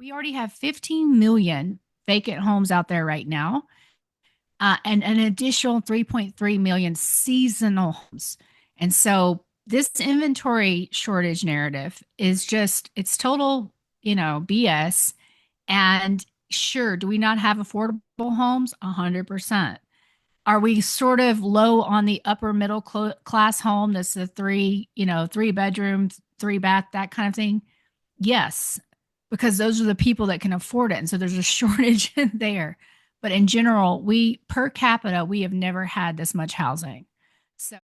We already have 15 million vacant homes out there right now, and an additional 3.3 million seasonal homes. And so this inventory shortage narrative is just, it's total, BS. And sure, do we not have affordable homes? 100%. Are we sort of low on the upper middle class home that's the three bedrooms, three bath, that kind of thing? Yes, because those are the people that can afford it. And so there's a shortage in there. But in general, we per capita, we have never had this much housing. So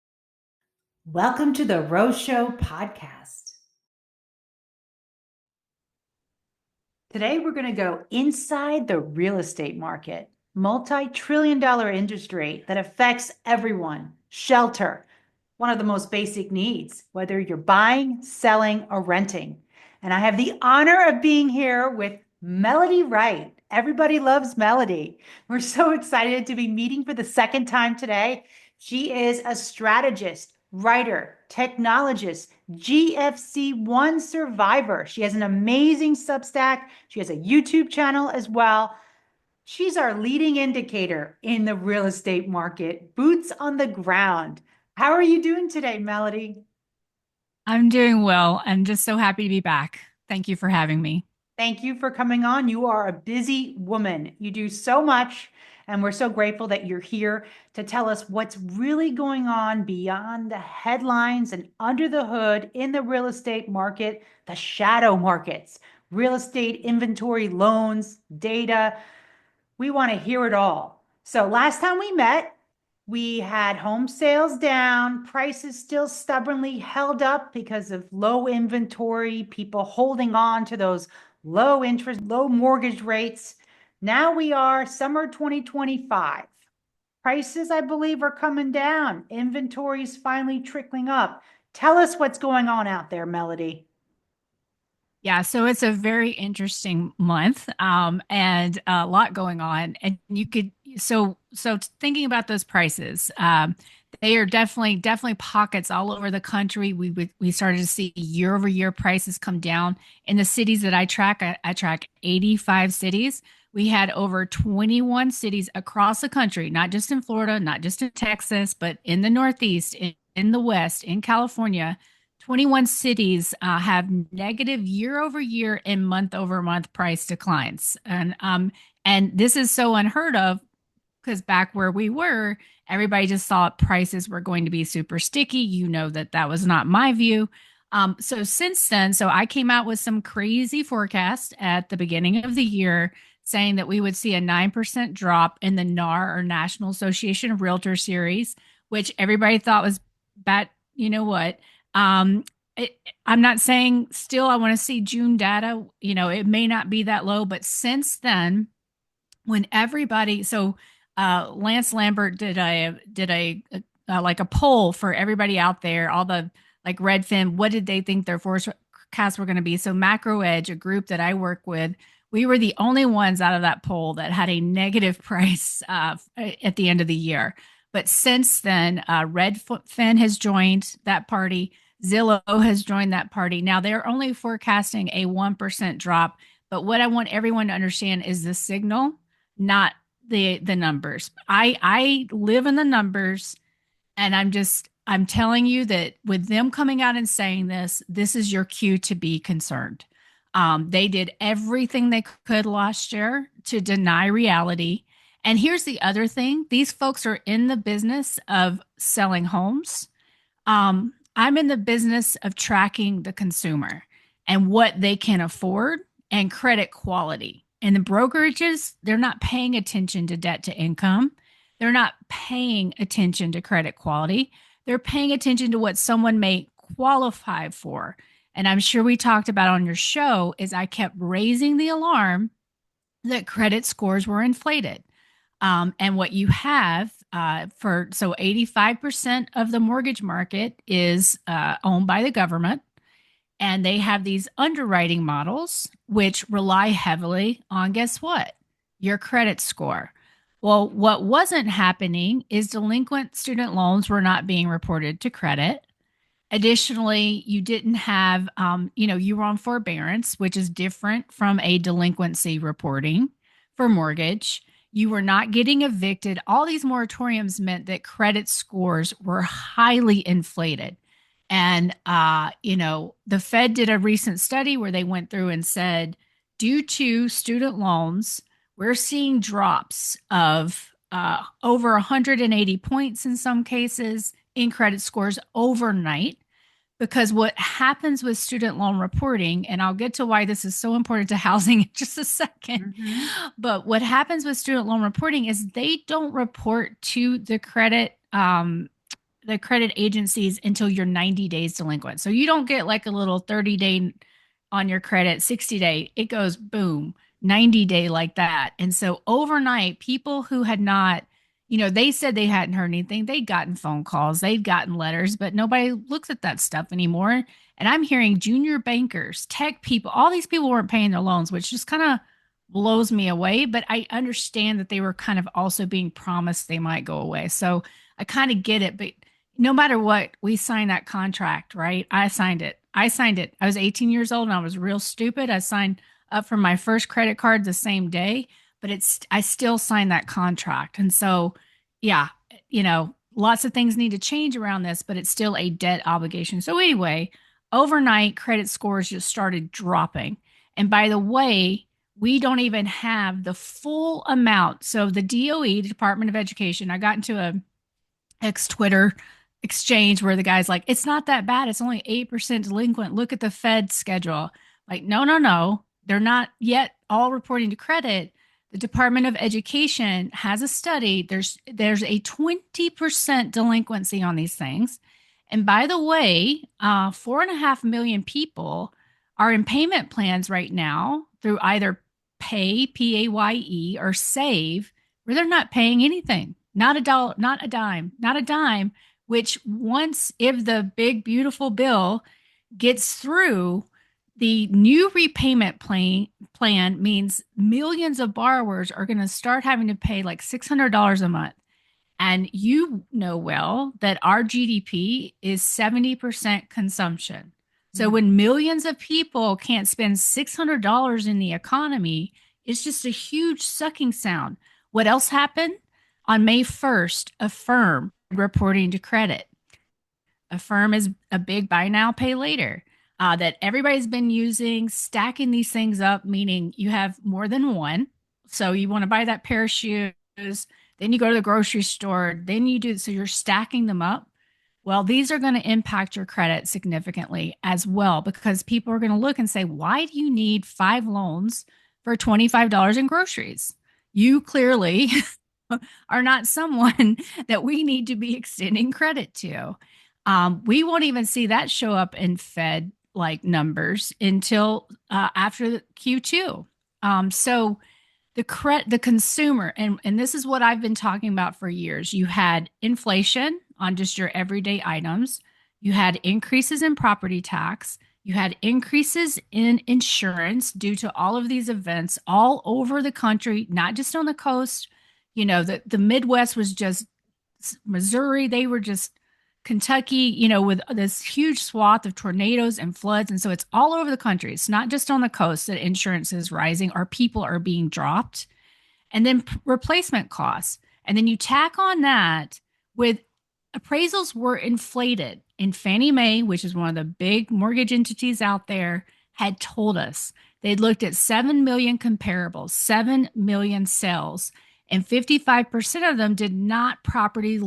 Welcome to the Rose Show podcast. Today, we're going to go inside the real estate market, multi-trillion-dollar industry that affects everyone. Shelter, one of the most basic needs, whether you're buying, selling, or renting. And I have the honor of being here with Melody Wright. Everybody loves Melody. We're so excited to be meeting for the second time today. She is a strategist, writer, technologist, GFC1 survivor. She has an amazing Substack. She has a YouTube channel as well. She's our leading indicator in the real estate market, boots on the ground. How are you doing today, Melody? I'm doing well. I'm just so happy to be back. Thank you for having me. Thank you for coming on. You are a busy woman. You do so much, and we're so grateful that you're here to tell us what's really going on beyond the headlines and under the hood in the real estate market, the shadow markets, real estate inventory, loans, data. We want to hear it all. So last time we met, we had home sales down, prices still stubbornly held up because of low inventory, people holding on to those low interest, low mortgage rates. Now we are summer 2025. Prices, I believe, are coming down. Inventory is finally trickling up. Tell us what's going on out there, Melody. Yeah, so it's a very interesting month, and a lot going on. And you could so thinking about those prices, they are definitely pockets all over the country. We started to see year over year prices come down in the cities that I track. I track 85 cities. We had over 21 cities across the country, not just in Florida, not just in Texas, but in the Northeast, in the West, in California. 21 cities have negative year over year and month over month price declines. And this is so unheard of because back where we were, everybody just thought prices were going to be super sticky. You know that that was not my view. So since then, so I came out with some crazy forecast at the beginning of the year saying that we would see a 9% drop in the NAR, or National Association of Realtors series, which everybody thought was bad. You know what? Um, I'm not saying still I want to see June data. It may not be that low, but since then, when everybody, so Lance Lambert did a like a poll for everybody out there, all the like Redfin, what did they think their forecasts were going to be? So Macro Edge, a group that I work with, we were the only ones out of that poll that had a negative price at the end of the year. But since then, Redfin has joined that party. Zillow has joined that party. Now they're only forecasting a 1% drop. But what I want everyone to understand is the signal, not the numbers. I live in the numbers, and I'm telling you that with them coming out and saying this is your cue to be concerned. They did everything they could last year to deny reality. And here's the other thing: these folks are in the business of selling homes. I'm in the business of tracking the consumer and what they can afford and credit quality. And the brokerages, they're not paying attention to debt to income. They're not paying attention to credit quality. They're paying attention to what someone may qualify for. And I'm sure we talked about on your show is I kept raising the alarm that credit scores were inflated. And what you have so 85% of the mortgage market is owned by the government. And they have these underwriting models, which rely heavily on guess what? Your credit score. Well, what wasn't happening is delinquent student loans were not being reported to credit. Additionally, you didn't have, you were on forbearance, which is different from a delinquency reporting for mortgage. You were not getting evicted. All these moratoriums meant that credit scores were highly inflated. And, the Fed did a recent study where they went through and said, due to student loans, we're seeing drops of over 180 points in some cases in credit scores overnight. Because what happens with student loan reporting, and I'll get to why this is so important to housing in just a second, Mm-hmm. but what happens with student loan reporting is they don't report to the credit agencies until you're 90 days delinquent. So you don't get like a little 30-day on your credit, 60-day. It goes boom, 90-day like that. And so overnight, people who had not, they said they hadn't heard anything. They'd gotten phone calls, they'd gotten letters, but nobody looks at that stuff anymore. And I'm hearing junior bankers, tech people, all these people weren't paying their loans, which just kind of blows me away. But I understand that they were kind of also being promised they might go away. So I kind of get it. But no matter what, we signed that contract, right? I signed it. I signed it. I was 18 years old and I was real stupid. I signed up for my first credit card the same day, but I still signed that contract. And so, yeah, lots of things need to change around this, but it's still a debt obligation. So anyway, overnight credit scores just started dropping. And by the way, we don't even have the full amount. So the DOE, the Department of Education, I got into a ex Twitter exchange where the guy's like, it's not that bad. It's only 8% delinquent. Look at the Fed schedule. Like, no, no, no. They're not yet all reporting to credit. The Department of Education has a study. There's a 20% delinquency on these things. And by the way, 4.5 million people are in payment plans right now through either Paye, or Save, where they're not paying anything. Not a dollar, not a dime, not a dime, which once, if the big, beautiful bill gets through, the new repayment plan means millions of borrowers are going to start having to pay like $600 a month. And you know well that our GDP is 70% consumption. So when millions of people can't spend $600 in the economy, it's just a huge sucking sound. What else happened? On May 1st, Affirm reporting to credit. Affirm is a big buy now, pay later that everybody's been using, stacking these things up, meaning you have more than one. So you want to buy that pair of shoes, then you go to the grocery store, then you do, so you're stacking them up. Well, these are going to impact your credit significantly as well because people are going to look and say, why do you need 5 loans for $25 in groceries? You clearly are not someone that we need to be extending credit to. We won't even see that show up in Fed like numbers until after Q2. So the consumer, and this is what I've been talking about for years. You had inflation on just your everyday items. You had increases in property tax. You had increases in insurance due to all of these events all over the country, not just on the coast. The Midwest was just Missouri. They were just Kentucky, with this huge swath of tornadoes and floods. And so it's all over the country. It's not just on the coast that insurance is rising or people are being dropped. And then replacement costs. And then you tack on that with appraisals were inflated. And Fannie Mae, which is one of the big mortgage entities out there, had told us they'd looked at 7 million comparables, 7 million sales, and 55% of them did not properly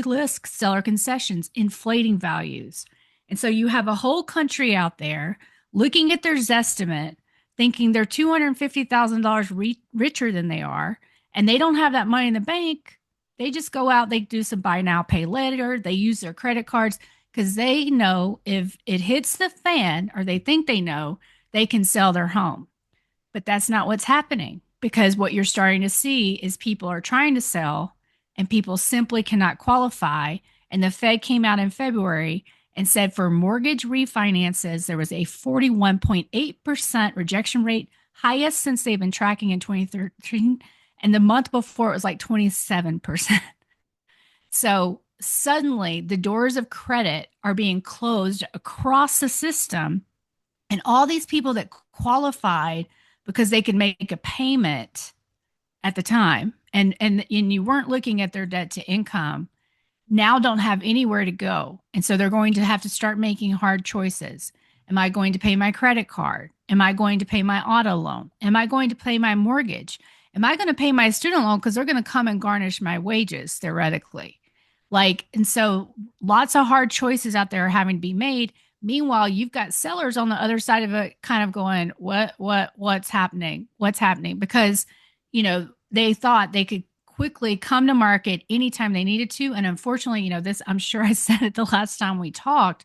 list seller concessions, inflating values. And so you have a whole country out there looking at their Zestimate, thinking they're $250,000 richer than they are, and they don't have that money in the bank. They just go out, they do some buy now, pay later, they use their credit cards because they know if it hits the fan, or they think they know, they can sell their home. But that's not what's happening because what you're starting to see is people are trying to sell and people simply cannot qualify. And the Fed came out in February and said for mortgage refinances, there was a 41.8% rejection rate, highest since they've been tracking in 2013. And the month before, it was like 27%. So suddenly the doors of credit are being closed across the system, and all these people that qualified because they could make a payment at the time, and you weren't looking at their debt to income, now don't have anywhere to go. And so they're going to have to start making hard choices. Am I going to pay my credit card? Am I going to pay my auto loan? Am I going to pay my mortgage? Am I going to pay my student loan? Because they're going to come and garnish my wages theoretically. Like, and so lots of hard choices out there are having to be made. Meanwhile, you've got sellers on the other side of it kind of going, what's happening? What's happening? Because, they thought they could quickly come to market anytime they needed to. And unfortunately, this, I'm sure I said it the last time we talked.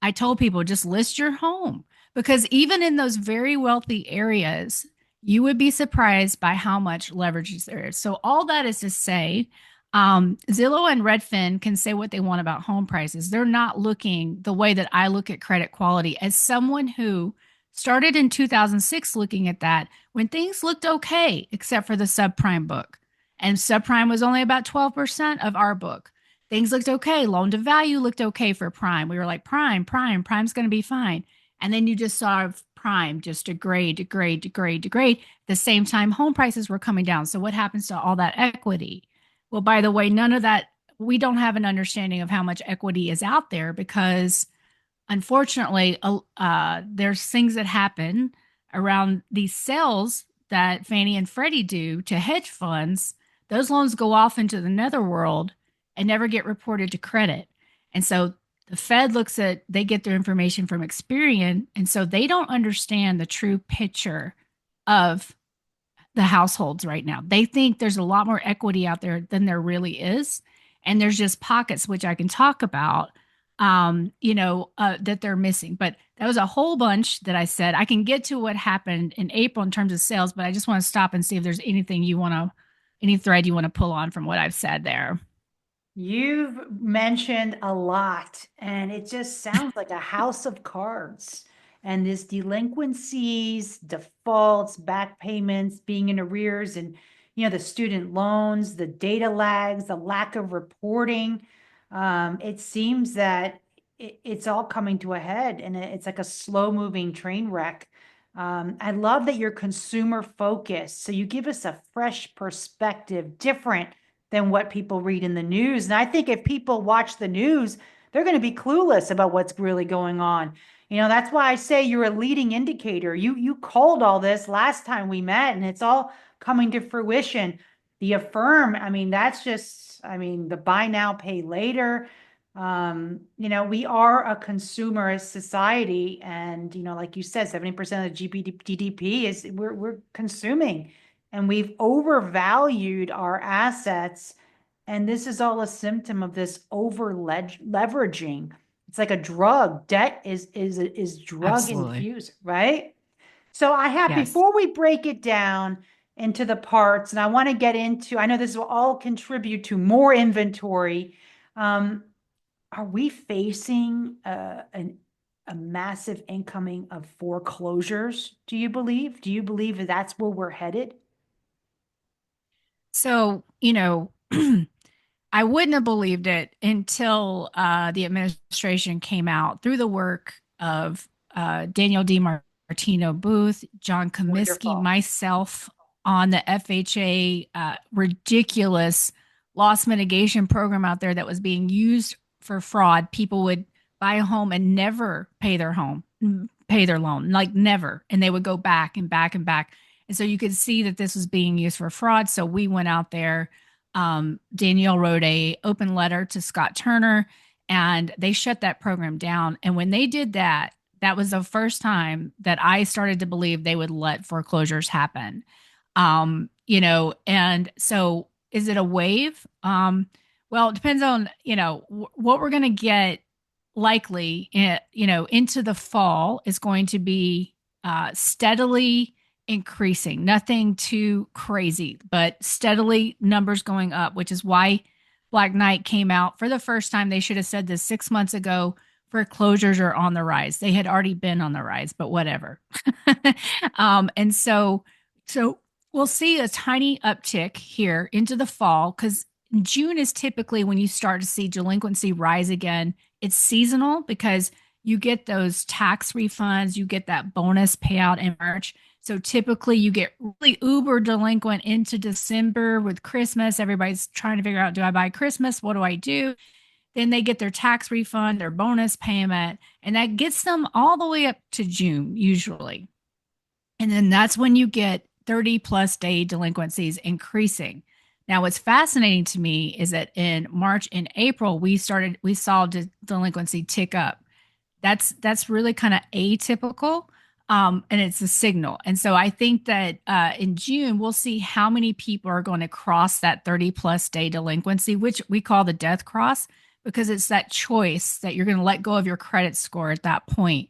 I told people just list your home, because even in those very wealthy areas, you would be surprised by how much leverage there is. So, all that is to say, Zillow and Redfin can say what they want about home prices. They're not looking the way that I look at credit quality as someone who started in 2006 looking at that when things looked okay, except for the subprime book. And subprime was only about 12% of our book. Things looked okay. Loan to value looked okay for prime. We were like, prime's going to be fine. And then you just saw prime just degrade. At the same time, home prices were coming down. So what happens to all that equity? Well, by the way, none of that, we don't have an understanding of how much equity is out there, because unfortunately, there's things that happen around these sales that Fannie and Freddie do to hedge funds. Those loans go off into the netherworld and never get reported to credit. And so the Fed they get their information from Experian. And so they don't understand the true picture of the households right now. They think there's a lot more equity out there than there really is. And there's just pockets, which I can talk about, that they're missing. But that was a whole bunch that I said. I can get to what happened in April in terms of sales, but I just want to stop and see if there's any thread you want to pull on from what I've said there. You've mentioned a lot, and it just sounds like a house of cards. And this delinquencies, defaults, back payments, being in arrears, and the student loans, the data lags, the lack of reporting. It seems that it's all coming to a head, and it's like a slow moving train wreck. I love that you're consumer focused. So you give us a fresh perspective, different than what people read in the news. And I think if people watch the news, they're going to be clueless about what's really going on. That's why I say you're a leading indicator. You called all this last time we met, and it's all coming to fruition. The Affirm, I mean, that's just, I mean, the buy now, pay later. We are a consumerist society, and like you said, 70% of the GDP is we're consuming, and we've overvalued our assets. And this is all a symptom of this over leveraging. It's like a drug. Debt is drug Absolutely. infused, right? So I have, Yes. before we break it down into the parts, and I want to get into, I know this will all contribute to more inventory. Um, are we facing a massive incoming of foreclosures? Do you believe? Do you believe that that's where we're headed? So, I wouldn't have believed it until the administration came out through the work of Daniel D. Martino Booth, John Comiskey, Wonderful. myself on the FHA ridiculous loss mitigation program out there that was being used for fraud. People would buy a home and never pay their loan, like never. And they would go back and back and back. And so you could see that this was being used for fraud. So we went out there. Danielle wrote a open letter to Scott Turner, and they shut that program down. And when they did that, that was the first time that I started to believe they would let foreclosures happen. And so is it a wave? Well, it depends on, what we're going to get likely, into the fall is going to be steadily increasing, nothing too crazy, but steadily numbers going up, which is why Black Knight came out for the first time. They should have said this 6 months ago. Foreclosures are on the rise. They had already been on the rise, but whatever. And so we'll see a tiny uptick here into the fall, because June is typically when you start to see delinquency rise again. It's seasonal because you get those tax refunds, you get that bonus payout in March. So typically you get really uber delinquent into December with Christmas. Everybody's trying to figure out, do I buy Christmas? What do I do? Then they get their tax refund, their bonus payment, and that gets them all the way up to June usually. And then that's when you get 30 plus day delinquencies increasing. Now, what's fascinating to me is that in March and April, we saw delinquency tick up. That's really kind of atypical, and it's a signal. And so I think that in June we'll see how many people are going to cross that 30 plus day delinquency, which we call the death cross, because it's that choice that you're going to let go of your credit score at that point.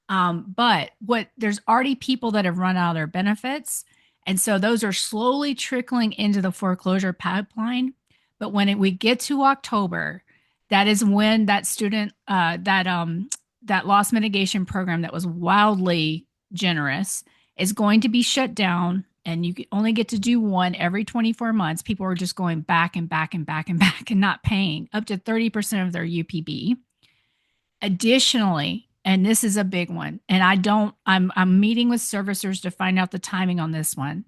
But what there's already people that have run out of their benefits, and so those are slowly trickling into the foreclosure pipeline. But we get to October, that is when that student that loss mitigation program that was wildly generous is going to be shut down, and you only get to do one every 24 months. People are just going back and back and back and back and not paying up to 30% of their UPB. Additionally, and this is a big one, and I'm meeting with servicers to find out the timing on this one.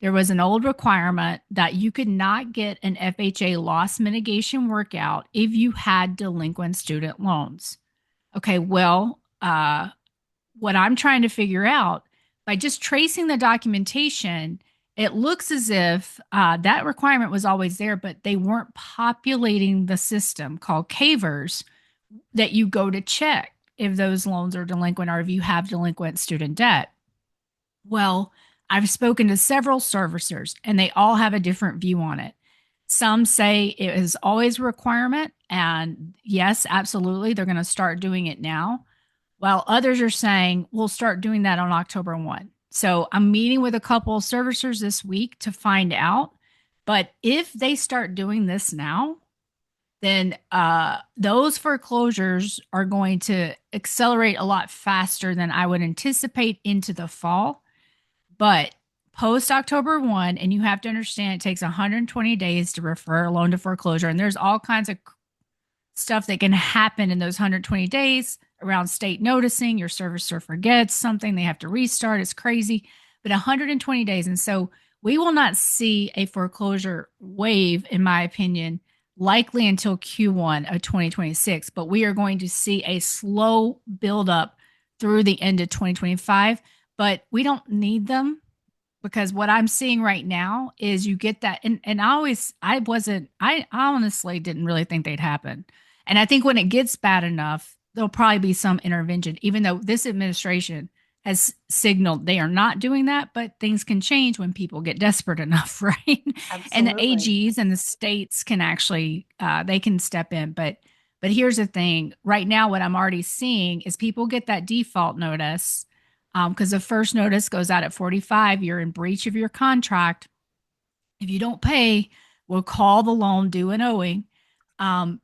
There was an old requirement that you could not get an FHA loss mitigation workout if you had delinquent student loans. Okay, well, what I'm trying to figure out by just tracing the documentation, it looks as if that requirement was always there, but they weren't populating the system called CAVERS that you go to check if those loans are delinquent or if you have delinquent student debt. Well, I've spoken to several servicers and they all have a different view on it. Some say it is always a requirement, and yes, absolutely, they're going to start doing it now, while others are saying we'll start doing that on October 1. So I'm meeting with a couple of servicers this week to find out. But if they start doing this now, then those foreclosures are going to accelerate a lot faster than I would anticipate into the fall. But post October 1, and you have to understand it takes 120 days to refer a loan to foreclosure. And there's all kinds of stuff that can happen in those 120 days around state noticing. Your servicer forgets something, they have to restart. It's crazy. But 120 days. And so we will not see a foreclosure wave, in my opinion, likely until Q1 of 2026. But we are going to see a slow buildup through the end of 2025. But we don't need them, because what I'm seeing right now is you get that. And I honestly didn't really think they'd happen. And I think when it gets bad enough, there'll probably be some intervention, even though this administration has signaled they are not doing that, but things can change when people get desperate enough, right? And the Absolutely. AGs and the states can actually, they can step in. But here's the thing right now, what I'm already seeing is people get that default notice because the first notice goes out at 45. You're in breach of your contract. If you don't pay, we'll call the loan due and owing.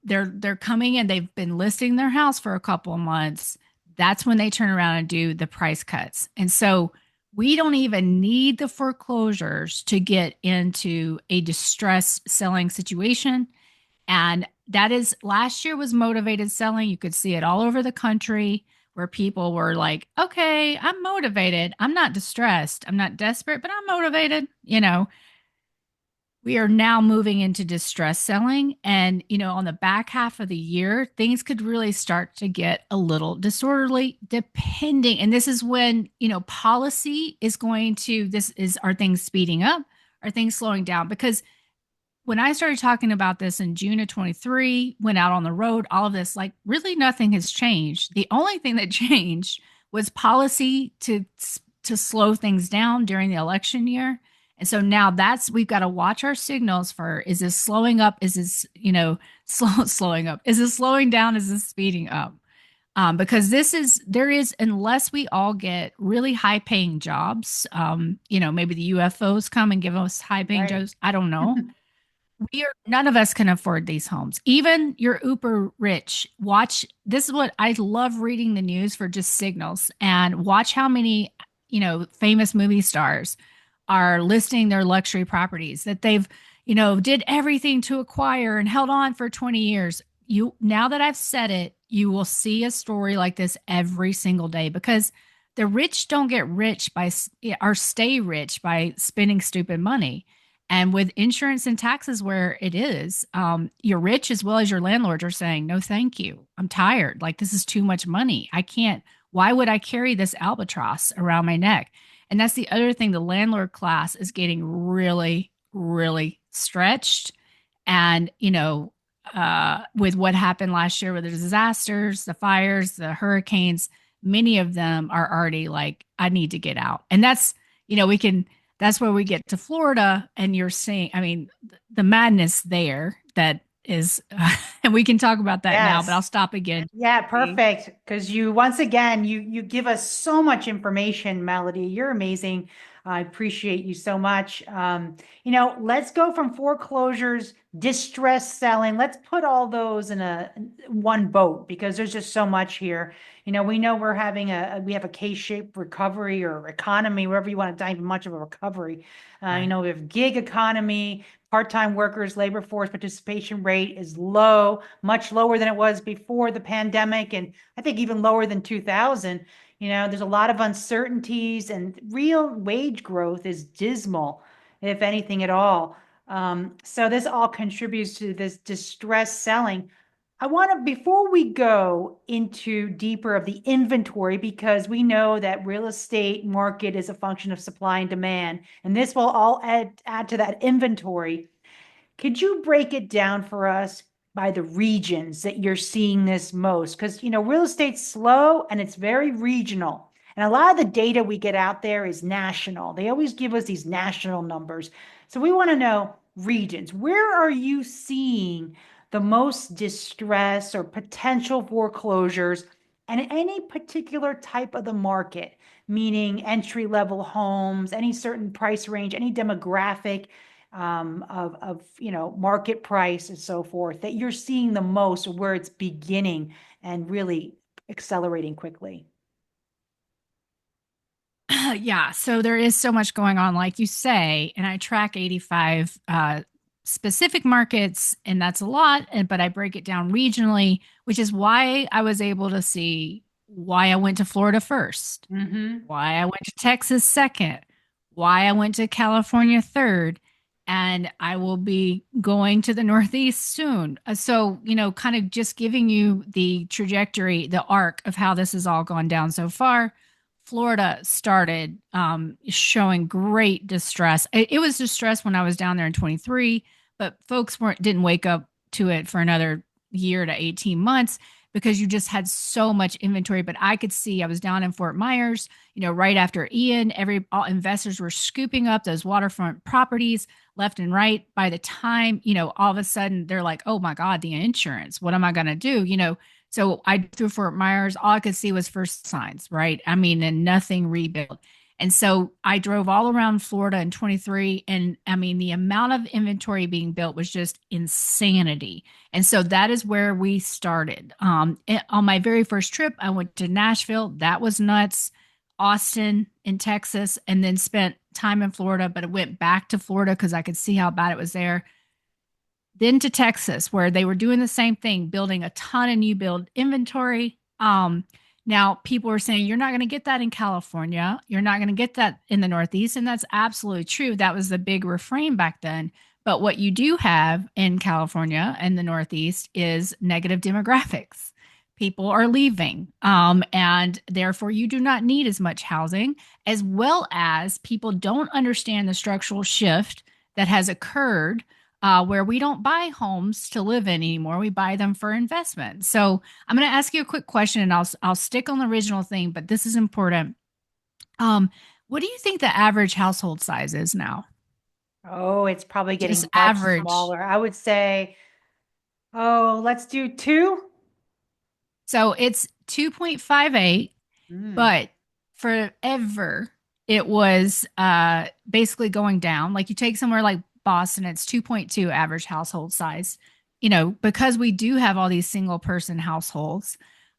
They're coming in. They've been listing their house for a couple of months. That's when they turn around and do the price cuts. And so we don't even need the foreclosures to get into a distress selling situation. And that is last year was motivated selling. You could see it all over the country where people were like, okay, I'm motivated. I'm not distressed. I'm not desperate, but I'm motivated. We are now moving into distress selling. And, on the back half of the year, things could really start to get a little disorderly, depending. And this is when, policy is are things speeding up? Are things slowing down? Because when I started talking about this in June of 23, went out on the road, all of this, like really nothing has changed. The only thing that changed was policy to slow things down during the election year. And so now we've got to watch our signals for, is this slowing up? Is this, slowing up? Is this slowing down? Is this speeding up? Because unless we all get really high paying jobs, maybe the UFOs come and give us high paying Right. jobs. I don't know. None of us can afford these homes. Even you're uber rich. This is what I love reading the news for, just signals, and watch how many, famous movie stars are listing their luxury properties that they've, did everything to acquire and held on for 20 years. Now that I've said it, you will see a story like this every single day because the rich don't get rich or stay rich by spending stupid money. And with insurance and taxes where it is, you're rich as well as your landlords are saying, no, thank you. I'm tired. Like, this is too much money. I can't. Why would I carry this albatross around my neck? And that's the other thing. The landlord class is getting really, really stretched. And, with what happened last year with the disasters, the fires, the hurricanes, many of them are already like, I need to get out. And that's where we get to Florida and you're seeing, I mean, the madness there that is, and we can talk about that now, but I'll Yes. stop again. Yeah, perfect. Because you once again you give us so much information, Melody. You're amazing. I appreciate you so much. Let's go from foreclosures, distress selling. Let's put all those in a one boat because there's just so much here. We know we have a K-shaped recovery or economy, wherever you want to dive much of a recovery. Right. We have gig economy, part-time workers, labor force participation rate is low, much lower than it was before the pandemic, and I think even lower than 2000. There's a lot of uncertainties, and real wage growth is dismal, if anything at all. So this all contributes to this distress selling. I want to, before we go into deeper of the inventory, because we know that real estate market is a function of supply and demand, and this will all add to that inventory. Could you break it down for us by the regions that you're seeing this most? Because, real estate's slow and it's very regional. And a lot of the data we get out there is national. They always give us these national numbers. So we want to know regions. Where are you seeing the most distress or potential foreclosures and any particular type of the market, meaning entry level homes, any certain price range, any demographic? Of market price and so forth that you're seeing the most where it's beginning and really accelerating quickly? Yeah, so there is so much going on, like you say, and I track 85 specific markets, and that's a lot, but I break it down regionally, which is why I was able to see why I went to Florida first, Mm-hmm. why I went to Texas second, why I went to California third, and I will be going to the Northeast soon. So, kind of just giving you the trajectory, the arc of how this has all gone down so far. Florida started showing great distress. It was distress when I was down there in 23, but folks didn't wake up to it for another year to 18 months because you just had so much inventory. But I could see I was down in Fort Myers, right after Ian, all investors were scooping up those waterfront properties left and right. By the time, all of a sudden they're like, oh my God, the insurance, what am I going to do? So I through Fort Myers, all I could see was first signs, right? I mean, and nothing rebuilt. And so I drove all around Florida in 23. And I mean, the amount of inventory being built was just insanity. And so that is where we started. On my very first trip, I went to Nashville. That was nuts. Austin in Texas, and then spent time in Florida, but it went back to Florida because I could see how bad it was there. Then to Texas, where they were doing the same thing, building a ton of new build inventory. Now people are saying you're not going to get that in California. You're not going to get that in the Northeast. And that's absolutely true. That was the big refrain back then. But what you do have in California and the Northeast is negative demographics. People are leaving. And therefore, you do not need as much housing, as well as people don't understand the structural shift that has occurred where we don't buy homes to live in anymore. We buy them for investment. So I'm going to ask you a quick question, and I'll stick on the original thing, but this is important. Um, what do you think the average household size is now? Oh, it's probably Just getting much average. smaller. I would say, oh, let's do two. So it's 2.58, Mm. but forever it was basically going down. Like you take somewhere like Boston, it's 2.2 average household size, because we do have all these single person households.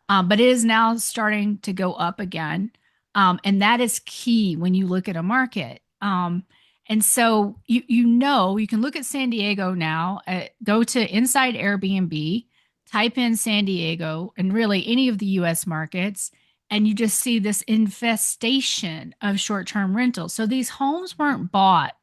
But it is now starting to go up again. And that is key when you look at a market. And so you can look at San Diego now, go to Inside Airbnb, type in San Diego and really any of the US markets, and you just see this infestation of short-term rentals. So these homes weren't bought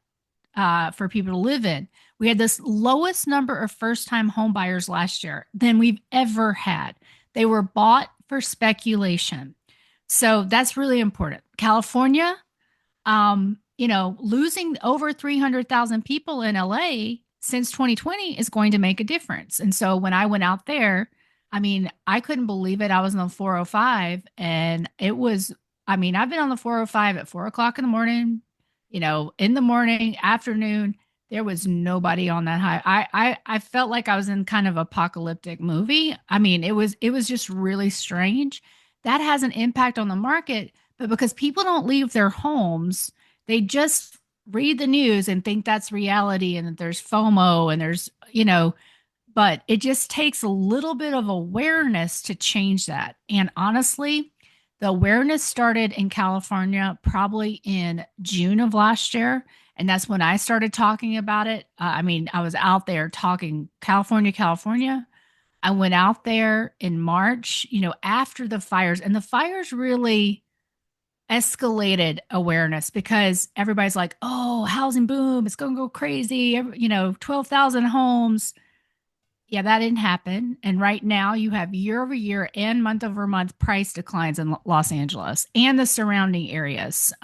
for people to live in. We had this lowest number of first-time home buyers last year than we've ever had. They were bought for speculation. So that's really important. California, losing over 300,000 people in LA since 2020 is going to make a difference. And so when I went out there, I mean, I couldn't believe it. I was on the 405 and it was, I mean, I've been on the 405 at 4 o'clock in the morning, in the morning, afternoon. There was nobody on that high. I felt like I was in kind of apocalyptic movie. I mean, it was just really strange. That has an impact on the market, but because people don't leave their homes, they just read the news and think that's reality and that there's FOMO and but it just takes a little bit of awareness to change that. And honestly, the awareness started in California probably in June of last year. And that's when I started talking about it. I mean, I was out there talking California, California. I went out there in March, after the fires, and the fires really escalated awareness because everybody's like, oh, housing boom, it's going to go crazy. 12,000 homes. Yeah, that didn't happen. And right now you have year over year and month over month price declines in Los Angeles and the surrounding areas,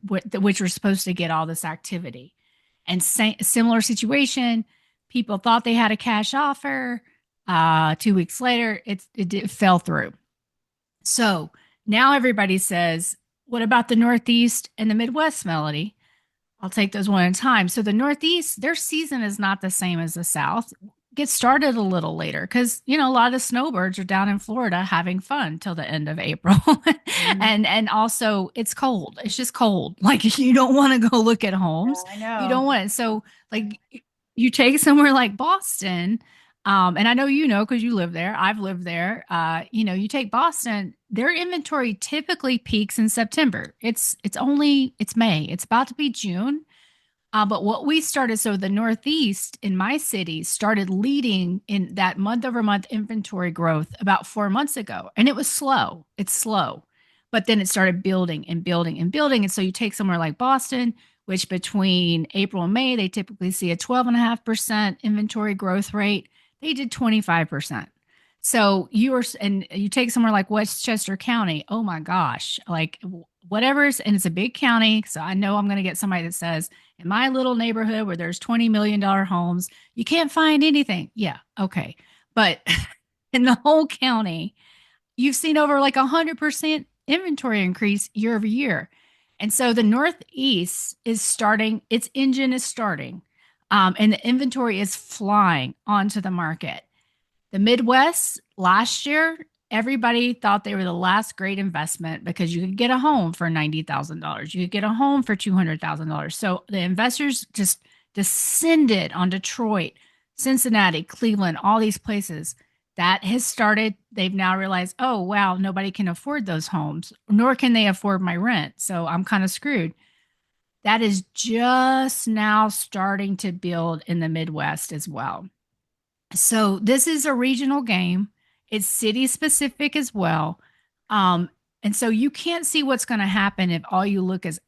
which are supposed to get all this activity. And similar situation, people thought they had a cash offer. 2 weeks later, it fell through. So now everybody says, what about the Northeast and the Midwest, Melody? I'll take those one at a time. So the Northeast, their season is not the same as the South. Get started a little later because a lot of the snowbirds are down in Florida having fun till the end of April, Mhm. and also it's cold. It's just cold. Like you don't want to go look at Yeah, homes. I You don't know. want it. So like you take somewhere like Boston, and I know because you live there. I've lived there. You take Boston. Their inventory typically peaks in September. It's May. It's about to be June. But what we started, so the Northeast in my city started leading in that month over month inventory growth about 4 months ago. And it was slow. It's slow. But then it started building and building and building. And so you take somewhere like Boston, which between April and May, they typically see a 12.5% inventory growth rate. They did 25%. And you take somewhere like Westchester County, oh my gosh, like whatever's, and it's a big county. So I know I'm going to get somebody that says, in my little neighborhood where there's $20 million homes, you can't find anything. Yeah, okay. But in the whole county, you've seen over like 100% inventory increase year over year. And so the Northeast is starting, its engine is starting, and the inventory is flying onto the market. The Midwest last year, everybody thought they were the last great investment because you could get a home for $90,000. You could get a home for $200,000. So the investors just descended on Detroit, Cincinnati, Cleveland, all these places. That has started. They've now realized, oh, wow, nobody can afford those homes, nor can they afford my rent. So I'm kind of screwed. That is just now starting to build in the Midwest as well. So this is a regional game. It's city specific as well. Um, and so you can't see what's going to happen if all you look is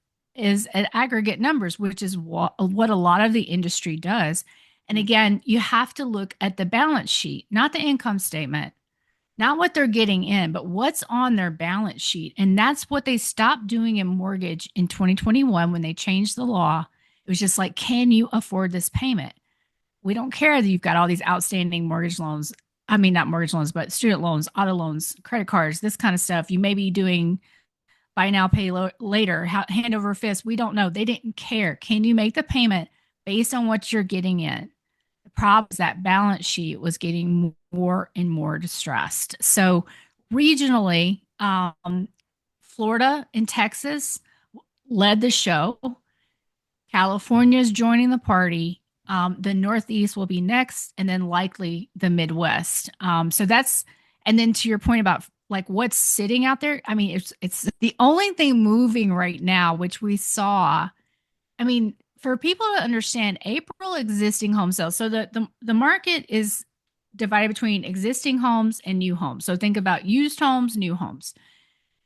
at aggregate numbers, which is what a lot of the industry does. And again, you have to look at the balance sheet, not the income statement, not what they're getting in, but what's on their balance sheet. And that's what they stopped doing in mortgage in 2021 when they changed the law. It was just like, can you afford this payment? We don't care that you've got all these outstanding mortgage loans. I mean, not mortgage loans, but student loans, auto loans, credit cards, this kind of stuff. You may be doing buy now, pay later, hand over fist. We don't know. They didn't care. Can you make the payment based on what you're getting in? The problem is that balance sheet was getting more and more distressed. So regionally, Florida and Texas led the show. California is joining the party. The Northeast will be next, and then likely the Midwest. And then to your point about like what's sitting out there. I mean, it's the only thing moving right now, which we saw. I mean, for people to understand, April existing home sales. So the market is divided between existing homes and new homes. So think about used homes, new homes.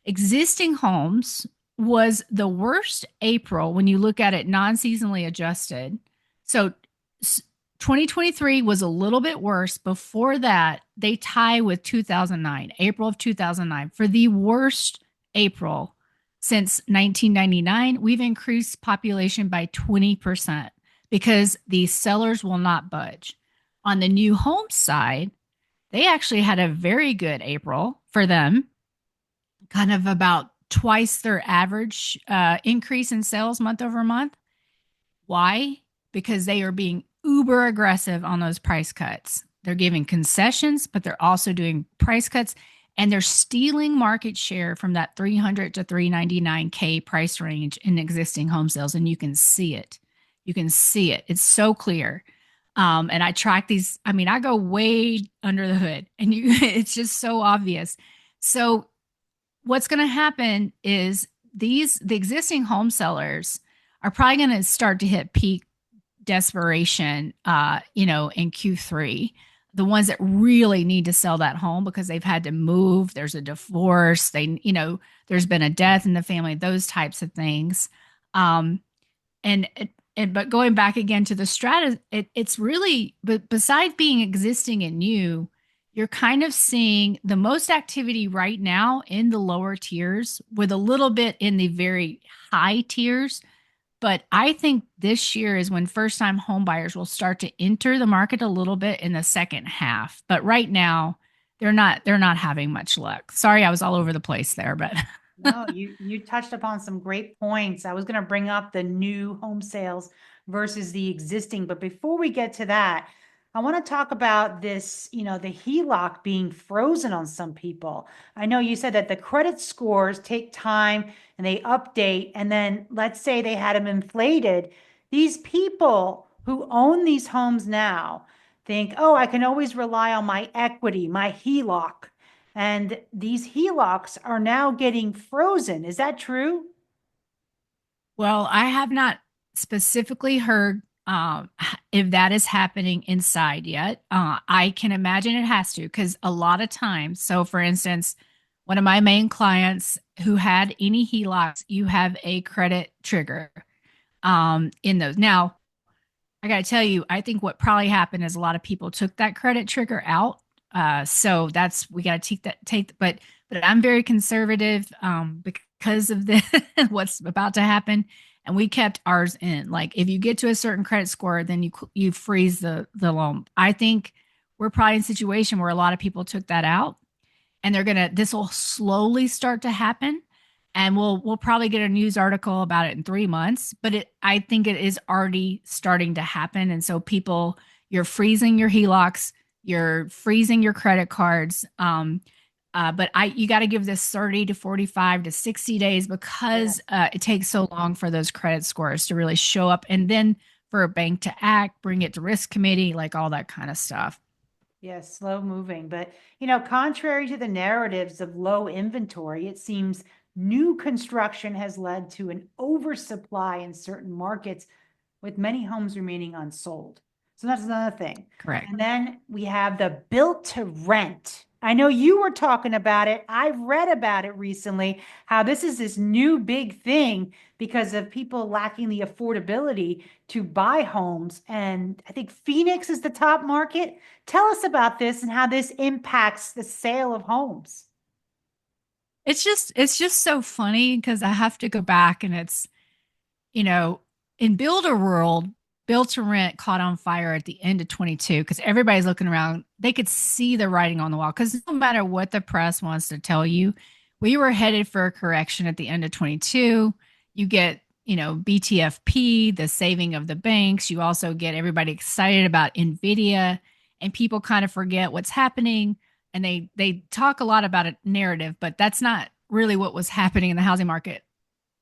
Existing homes was the worst April when you look at it non-seasonally adjusted. So 2023 was a little bit worse. Before that, they tie with 2009, April of 2009, for the worst April since 1999. We've increased population by 20% because the sellers will not budge. On the new home side, they actually had a very good April for them, kind of about twice their average increase in sales month over month. Why? Because they are being uber aggressive on those price cuts. They're giving concessions, but they're also doing price cuts, and they're stealing market share from that 300 to 399K price range in existing home sales. And you can see it. You can see it. It's so clear. And I track these. I mean, I go way under the hood, and it's just so obvious. So what's going to happen is the existing home sellers are probably going to start to hit peak desperation, in Q3. The ones that really need to sell that home because they've had to move, there's a divorce, there's been a death in the family, those types of things. Um, and but going back again to the strata, it's really, but besides being existing and new, you're kind of seeing the most activity right now in the lower tiers with a little bit in the very high tiers. But I think this year is when first time home buyers will start to enter the market a little bit in the second half. But right now, they're not having much luck. Sorry, I was all over the place there, but No, you touched upon some great points. I was going to bring up the new home sales versus the existing, but before we get to that, I want to talk about this, the HELOC being frozen on some people. I know you said that the credit scores take time and they update, and then let's say they had them inflated. These people who own these homes now think, oh, I can always rely on my equity, my HELOC. And these HELOCs are now getting frozen. Is that true? well, I have not specifically heard if that is happening inside yet. I can imagine it has to because a lot of times, so for instance, one of my main clients who had any HELOCs, you have a credit trigger in those. Now, I got to tell you, I think what probably happened is a lot of people took that credit trigger out. So that's we got to but I'm very conservative because of the what's about to happen, and we kept ours in. Like if you get to a certain credit score, then you freeze the loan. I think we're probably in a situation where a lot of people took that out, and this will slowly start to happen, and we'll probably get a news article about it in 3 months, but I think it is already starting to happen. And so people, you're freezing your HELOCs, you're freezing your credit cards. But you got to give this 30 to 45 to 60 days because Yes. it takes so long for those credit scores to really show up, and then for a bank to act, bring it to risk committee, like all that kind of stuff. Yes, slow moving. But, contrary to the narratives of low inventory, it seems new construction has led to an oversupply in certain markets, with many homes remaining unsold. So that's another thing. Correct. And then we have the built to rent. I know you were talking about it. I've read about it recently, how this is this new big thing because of people lacking the affordability to buy homes. And I think Phoenix is the top market. Tell us about this and how this impacts the sale of homes. It's just so funny because I have to go back, and it's, you know, in builder world, build to rent caught on fire at the end of 22 because everybody's looking around. They could see the writing on the wall because no matter what the press wants to tell you, we were headed for a correction at the end of 22. You get, BTFP, the saving of the banks. You also get everybody excited about NVIDIA, and people kind of forget what's happening. And they talk a lot about a narrative, but that's not really what was happening in the housing market.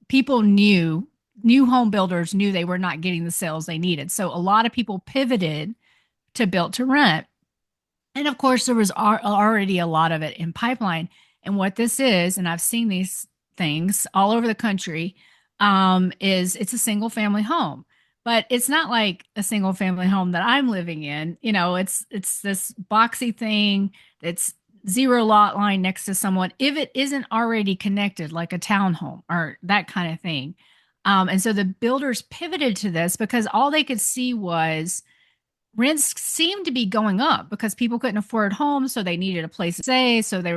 People knew, new home builders knew they were not getting the sales they needed. So a lot of people pivoted to built to rent. And of course, there was already a lot of it in pipeline. And what this is, and I've seen these things all over the country, is it's a single family home. but it's not like a single family home that I'm living in. It's this boxy thing that's zero lot line next to someone if it isn't already connected, like a townhome or that kind of thing. And so the builders pivoted to this because all they could see was rents seemed to be going up because people couldn't afford homes, so they needed a place to stay. So they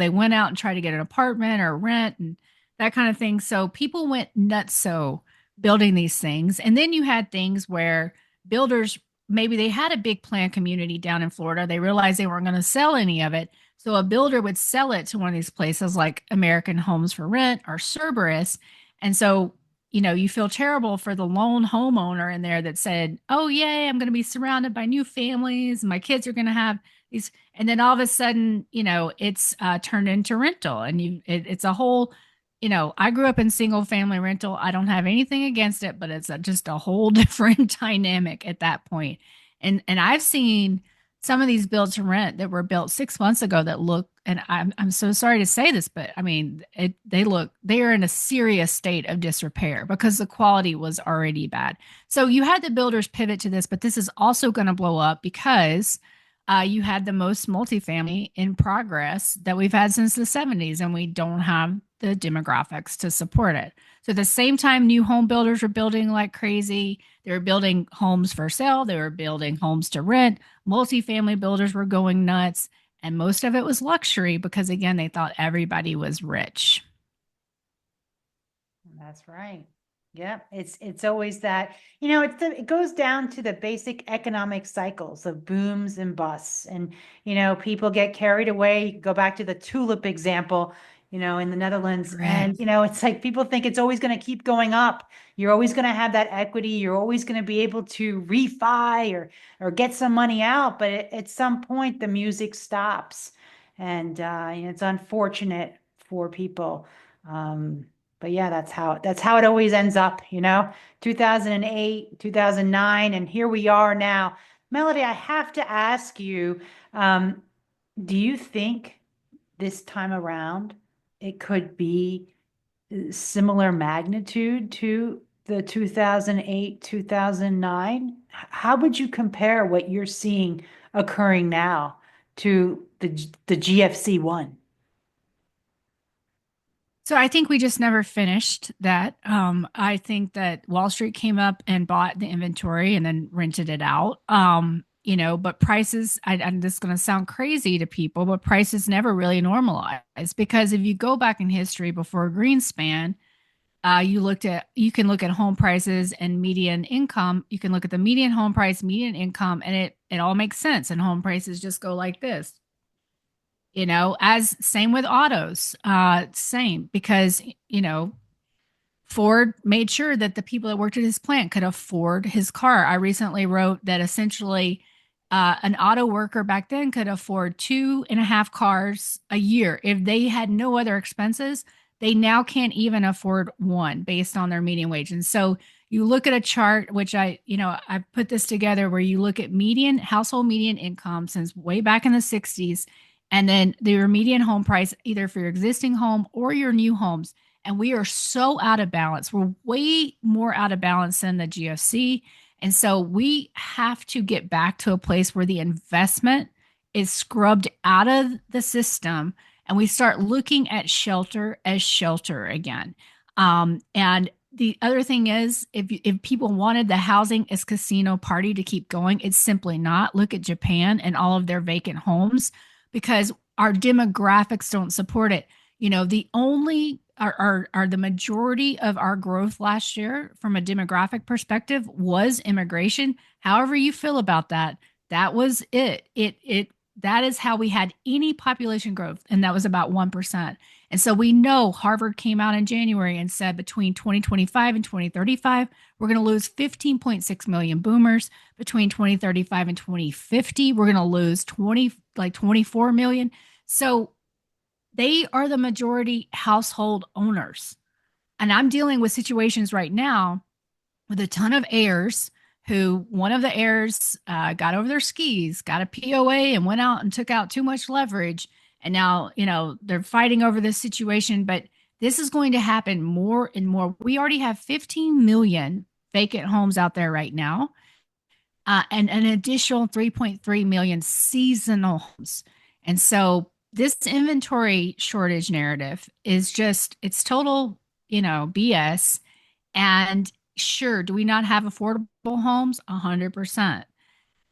went out and tried to get an apartment or rent and that kind of thing. So people went nuts so building these things. And then you had things where builders, maybe they had a big planned community down in Florida. They realized they weren't going to sell any of it. So a builder would sell it to one of these places like American Homes for Rent or Cerberus. And so you feel terrible for the lone homeowner in there that said, "Oh, yay, I'm going to be surrounded by new families. My kids are going to have these." And then all of a sudden, it's turned into rental. And it's a whole, I grew up in single family rental. I don't have anything against it, but it's just a whole different dynamic at that point. And I've seen some of these build to rent that were built 6 months ago that look, and I'm so sorry to say this, but I mean, they are in a serious state of disrepair because the quality was already bad. So you had the builders pivot to this, but this is also going to blow up because you had the most multifamily in progress that we've had since the 70s, and we don't have the demographics to support it. So at the same time, new home builders were building like crazy. They were building homes for sale. They were building homes to rent. Multifamily builders were going nuts. And most of it was luxury because, again, they thought everybody was rich. That's right. Yeah, it's always that, it goes down to the basic economic cycles of booms and busts. And, people get carried away. You can go back to the tulip example, in the Netherlands. Correct. And, it's like people think it's always going to keep going up. You're always going to have that equity. You're always going to be able to refi or get some money out. But at some point, the music stops. And it's unfortunate for people. Um, but yeah, that's how it always ends up, 2008, 2009, and here we are now. Melody, I have to ask you, um, do you think this time around it could be similar magnitude to the 2008, 2009? How would you compare what you're seeing occurring now to the GFC one? So I think we just never finished that. I think that Wall Street came up and bought the inventory and then rented it out. But prices, and this is going to sound crazy to people, but prices never really normalized because if you go back in history before Greenspan, you can look at home prices and median income. You can look at the median home price, median income, and it all makes sense. And home prices just go like this. As same with autos, same because, Ford made sure that the people that worked at his plant could afford his car. I recently wrote that essentially an auto worker back then could afford 2.5 cars a year. If they had no other expenses, they now can't even afford one based on their median wage. And so you look at a chart, which I put this together where you look at median household median income since way back in the 60s, and then your median home price, either for your existing home or your new homes. And we are so out of balance. We're way more out of balance than the GFC. And so we have to get back to a place where the investment is scrubbed out of the system and we start looking at shelter as shelter again. And the other thing is, if people wanted the housing as casino party to keep going, it's simply not. Look at Japan and all of their vacant homes because our demographics don't support it. The only are the majority of our growth last year from a demographic perspective was immigration. However you feel about that, that was it. That is how we had any population growth, and that was about 1%. And so we know Harvard came out in January and said between 2025 and 2035, we're going to lose 15.6 million boomers. Between 2035 and 2050, we're going to lose 24 million. So they are the majority household owners. And I'm dealing with situations right now with a ton of heirs who one of the heirs got over their skis, got a POA, and went out and took out too much leverage. And now, they're fighting over this situation, but this is going to happen more and more. We already have 15 million vacant homes out there right now, and an additional 3.3 million seasonal homes. And so this inventory shortage narrative is just, it's total, BS. And sure, do we not have affordable homes? 100%.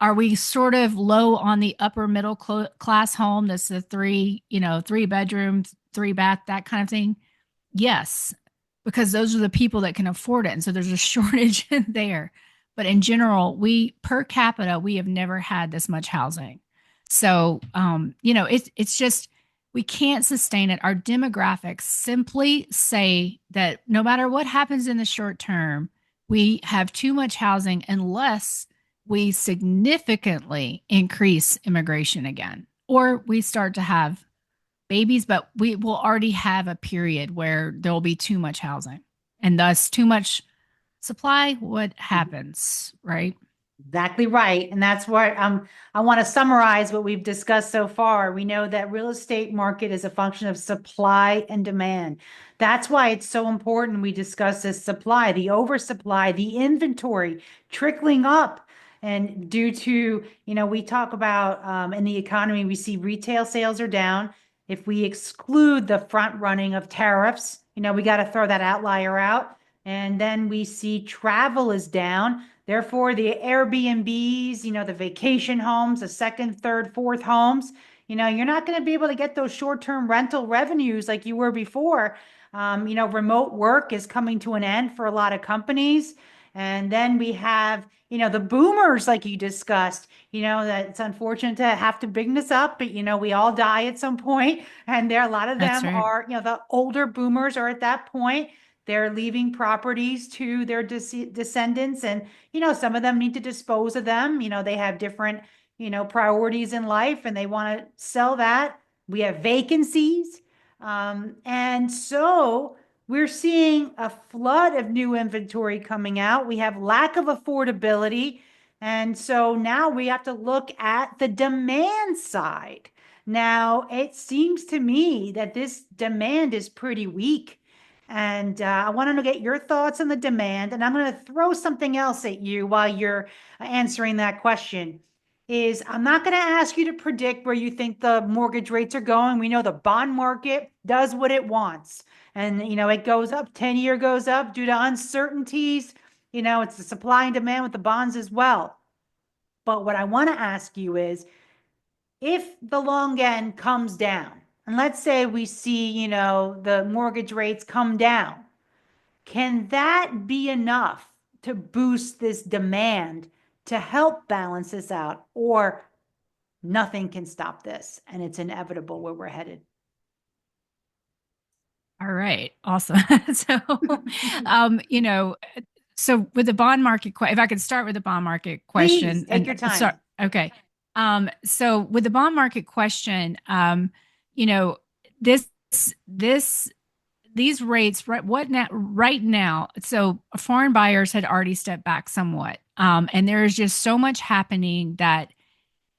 Are we sort of low on the upper middle class home? That's the three bedrooms, three bath, that kind of thing. Yes, because those are the people that can afford it. And so there's a shortage in there. But in general, we per capita, we have never had this much housing. So, it's just, we can't sustain it. Our demographics simply say that no matter what happens in the short term, we have too much housing unless we significantly increase immigration again, or we start to have babies, but we will already have a period where there will be too much housing and thus too much supply. What happens, right? Exactly right. And that's what I want to summarize what we've discussed so far. We know that real estate market is a function of supply and demand. That's why it's so important we discuss this supply, the oversupply, the inventory trickling up. And due to, we talk about in the economy, we see retail sales are down. If we exclude the front running of tariffs, we got to throw that outlier out. And then we see travel is down. Therefore, the Airbnbs, the vacation homes, the second, third, fourth homes, you're not going to be able to get those short-term rental revenues like you were before. Remote work is coming to an end for a lot of companies. And then we have, the boomers, like you discussed, that it's unfortunate to have to bring this up, but, we all die at some point. And a lot of That's them right. are, the older boomers are at that point. They're leaving properties to their descendants, and some of them need to dispose of them. They have different priorities in life, and they want to sell that. We have vacancies, and so we're seeing a flood of new inventory coming out. We have lack of affordability, and so now we have to look at the demand side. Now, it seems to me that this demand is pretty weak. And I want to get your thoughts on the demand. And I'm going to throw something else at you while you're answering that question. Is I'm not going to ask you to predict where you think the mortgage rates are going. We know the bond market does what it wants. And, it goes up, 10-year goes up due to uncertainties. It's the supply and demand with the bonds as well. But what I want to ask you is, if the long end comes down, and let's say we see, the mortgage rates come down, can that be enough to boost this demand to help balance this out? Or nothing can stop this and it's inevitable where we're headed? All right. Awesome. So, you know, so with the bond market, if I could start with the bond market Please question take and your start, time. okay. So with the bond market question, you know, this, this, these rates, right, right now, so foreign buyers had already stepped back somewhat. And there is just so much happening that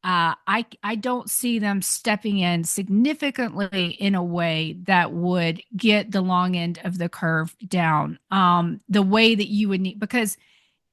I don't see them stepping in significantly in a way that would get the long end of the curve down the way that you would need, because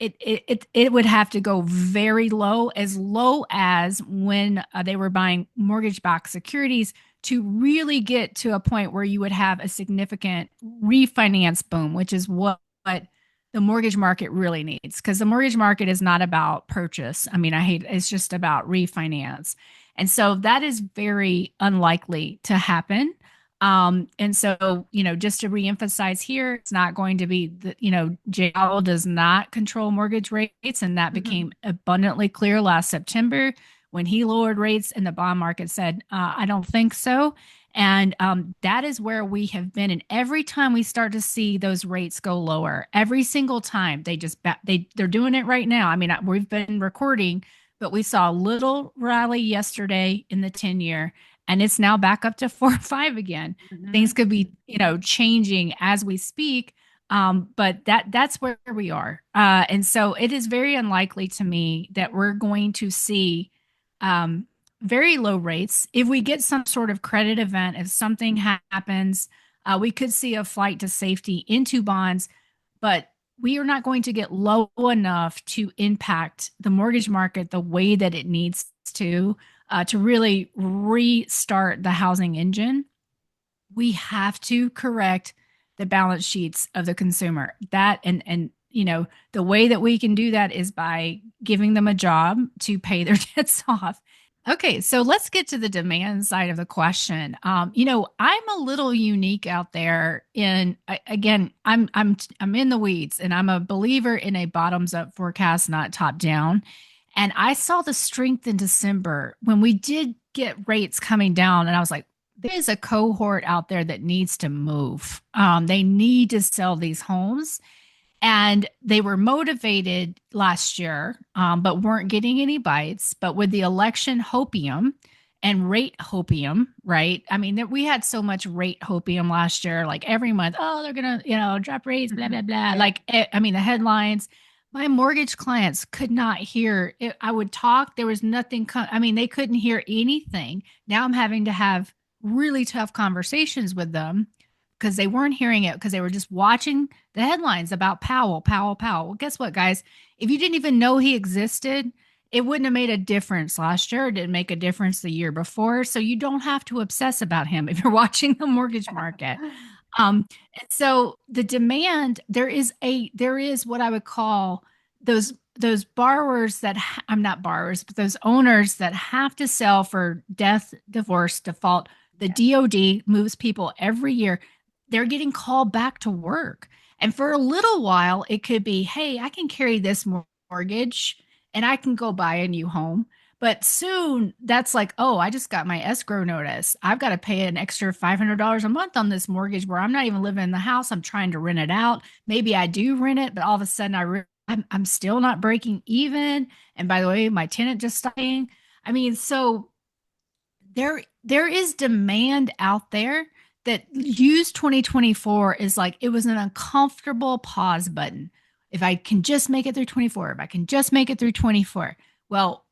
it would have to go very low, as low as when they were buying mortgage-backed securities, to really get to a point where you would have a significant refinance boom, which is what the mortgage market really needs, because the mortgage market is not about purchase. I mean, it's just about refinance. And so that is very unlikely to happen. And so, just to reemphasize here, it's not going to be Jay Powell does not control mortgage rates. And that Mhm. became abundantly clear last September when he lowered rates and the bond market said, I don't think so. And that is where we have been. And every time we start to see those rates go lower, every single time they're doing it right now. I mean, we've been recording, but we saw a little rally yesterday in the 10-year, and it's now back up to 4 or 5 again. Things Mhm. could be, changing as we speak. But that's where we are. And so it is very unlikely to me that we're going to see um, very low rates. If we get some sort of credit event, if something happens, we could see a flight to safety into bonds. But we are not going to get low enough to impact the mortgage market the way that it needs to really restart the housing engine. We have to correct the balance sheets of the consumer. That and the way that we can do that is by giving them a job to pay their debts off. Okay, so let's get to the demand side of the question. I'm a little unique out there. Again, I'm in the weeds, and I'm a believer in a bottoms up forecast, not top down. And I saw the strength in December when we did get rates coming down, and I was like, there's a cohort out there that needs to move. They need to sell these homes, and they were motivated last year, but weren't getting any bites. But with the election hopium and rate hopium, right? I mean, we had so much rate hopium last year, like every month, oh, they're going to, drop rates, blah, blah, blah. Yeah. Like, I mean, the headlines, my mortgage clients could not hear it. I would talk, there was nothing. I mean, they couldn't hear anything. Now I'm having to have really tough conversations with them because they weren't hearing it because they were just watching the headlines about Powell, Powell, Powell. Well, guess what, guys? If you didn't even know he existed, it wouldn't have made a difference last year. It didn't make a difference the year before. So you don't have to obsess about him if you're watching the mortgage market. And so the demand, there is what I would call those borrowers that I'm not borrowers, but those owners that have to sell for death, divorce, default. The Yeah. DOD moves people every year. They're getting called back to work. And for a little while, it could be, hey, I can carry this mortgage and I can go buy a new home. But soon that's like, oh, I just got my escrow notice. I've got to pay an extra $500 a month on this mortgage where I'm not even living in the house. I'm trying to rent it out. Maybe I do rent it, but all of a sudden I'm still not breaking even. And by the way, my tenant just dying. I mean, so there is demand out there that use 2024 is like it was an uncomfortable pause button. If I can just make it through 24, if I can just make it through 24. Well,